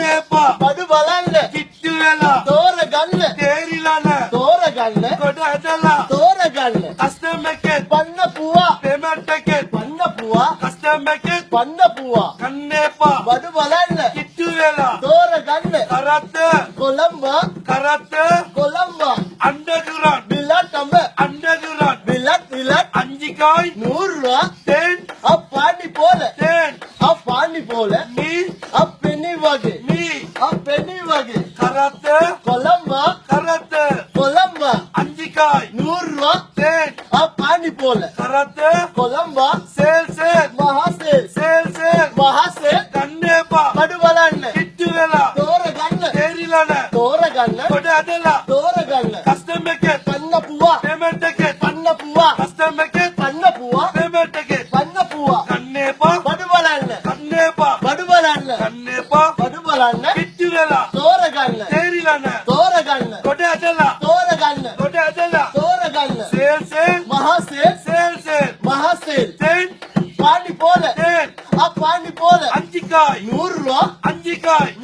බඩු බලන්න කිට්ටු වෙලා තෝරගන්න තේරිලාන තෝරගන්න කොට ඇදලා තෝරගන්න කස්ටම් එකෙන් පන්න පුවා පේමන්ට් එකෙන් පන්න පුවා කස්ටම් එකෙන් පන්න පුවා කන්න එපා බඩු බලන්න කිට්ටු වෙලා තෝරගන්න කරත්ත කොළඹ කොළඹ අන්ඩදුරන් බිලටම අන්ඩදුරන් බිලත් අංජිකායි நூறுரூவா තෙන් பாண்டி போல තෙන් பாண்டி போல මී பெண்ணி வகை මී பெண்ணி வகை කරත්ත கொலம்பா කරත්ත கொலம்பா අංජිකායි நூறுரூவா තෙන් பாண்டி போல කරත්ත கொலம்பா සේල් மகாசேல் සේල් மகாசேல் කන්න එපා படுவலන්න කිට්ටු වෙලා தோரகන්න තේරිලාන தோரகන්න කොට ඇදලා தோரகන්න කස්ටම් එකෙන් பண்ண பூவா පේමන්ට් එකෙන් பண்ண பூவா කස්ටම් එකෙන් பண்ண பூவா පේමන්ට් එකෙන් பண்ண பூவா කන්න එපා படுவலන්න කන්න එපා படுவலන්න කන්න එපා படுவலන්න කිට්ටු වෙලා தோரகන්න තේරිලාන தோரகන්න කොට ඇදලා தோரகන්න කොට ඇදලා தோரகන්න සේල් மகாசேல் සේල් மகாசேல் තෙන් பாண்டி போல තෙන් பாண்டி போல අංජිකායි நூறுரூவா අංජිකායි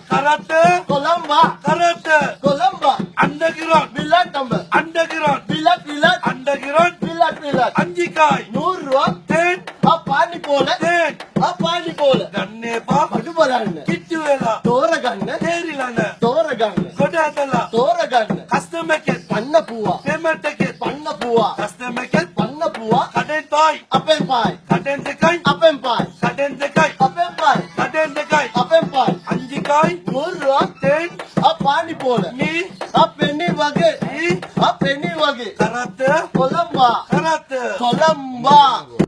කරත්ත கொலம்பா කරත්ත கொலம்பா අන්ඩගිරන් பில்லாட்டம்ப අන්ඩගිරන් பில்லட் අන්ඩගිරන් பில்லட் අංජිකායි நூறுரூவா තෙන් பாண்டி போல තෙන් பாண்டி போல ගන්න එපා படுவலන්න කිට්ටු වෙලා தோரகන්න තේරිලාන தோரகන්න කොට ඇදලා தோரகන්න කස්ටම් එකෙන් பண்ண பூவா පේමන්ට් එකෙන් பண்ண பூவா කස්ටම් එකෙන් பண்ண பூவா කඩෙන් පායි அப்பன் பாய் කඩෙන් දෙකයි அப்பன் பாய் කඩෙන් දෙකයි அப்பன் பாய் කඩෙන් දෙකයි அப்பன் பாய் අංජිකායි நூறுரூவா තෙන් பாண்டி போல මී பெண்ணி வகை මී பெண்ணி வகை කරත්ත கொலம்பா කරත්ත கொலம்பா